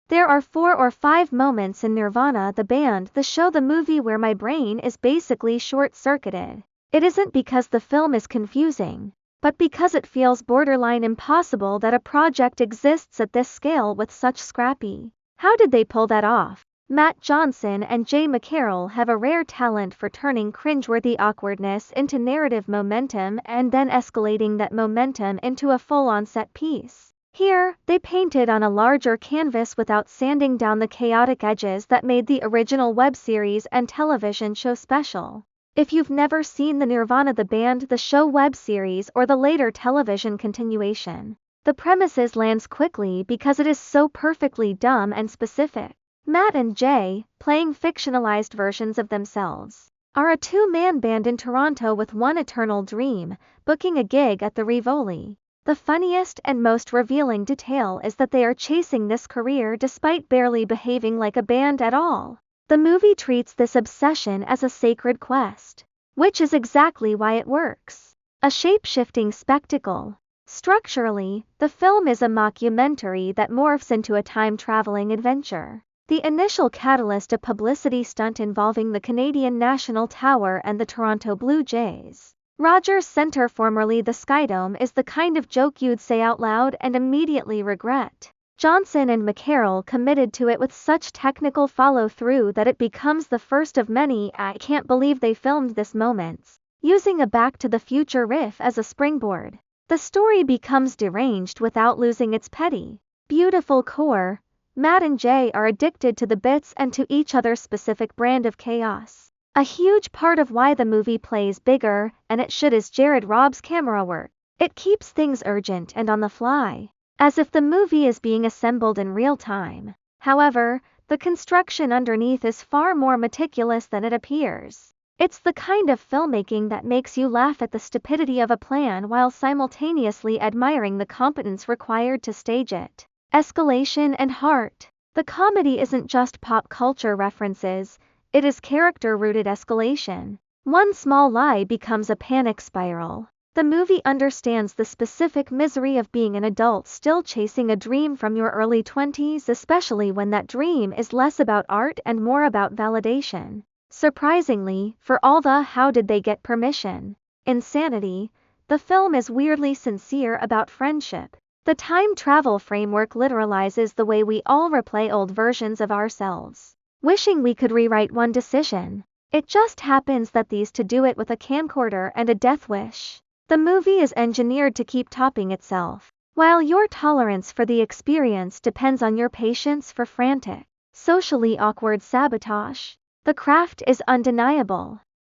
There are 4 or 5 moments in Nirvana the band, the show, the movie where my brain is basically short-circuited. It isn't because the film is confusing, but because it feels borderline impossible that a project exists at this scale with such scrappy. How did they pull that off? Matt Johnson and Jay McCarroll have a rare talent for turning cringeworthy awkwardness into narrative momentum and then escalating that momentum into a full-on set piece. Here, they painted on a larger canvas without sanding down the chaotic edges that made the original web series and television show special. If you've never seen the Nirvana the band, the show, web series, or the later television continuation, the premises lands quickly because it is so perfectly dumb and specific. Matt and Jay, playing fictionalized versions of themselves, are a two-man band in Toronto with one eternal dream: booking a gig at the Rivoli. The funniest and most revealing detail is that they are chasing this career despite barely behaving like a band at all. The movie treats this obsession as a sacred quest, which is exactly why it works. A shape-shifting spectacle. Structurally, the film is a mockumentary that morphs into a time-traveling adventure. The initial catalyst, a publicity stunt involving the Canadian National Tower and the Toronto Blue Jays. Rogers Centre, formerly the Skydome, is the kind of joke you'd say out loud and immediately regret. Johnson and McCarroll committed to it with such technical follow-through that it becomes the first of many "I can't believe they filmed this" moments, using a Back to the Future riff as a springboard. The story becomes deranged without losing its petty, beautiful core. Matt and Jay are addicted to the bits and to each other's specific brand of chaos. A huge part of why the movie plays bigger, and it should, is Jared Robb's camera work. It keeps things urgent and on the fly, as if the movie is being assembled in real time. However, the construction underneath is far more meticulous than it appears. It's the kind of filmmaking that makes you laugh at the stupidity of a plan while simultaneously admiring the competence required to stage it. Escalation and heart. The comedy isn't just pop culture references, it is character-rooted escalation. One small lie becomes a panic spiral. The movie understands the specific misery of being an adult still chasing a dream from your early 20s, especially when that dream is less about art and more about validation. Surprisingly, for all the "how did they get permission" insanity, the film is weirdly sincere about friendship. The time travel framework literalizes the way we all replay old versions of ourselves, wishing we could rewrite one decision. It just happens that these two do it with a camcorder and a death wish. The movie is engineered to keep topping itself, while your tolerance for the experience depends on your patience for frantic, socially awkward sabotage. The craft is undeniable.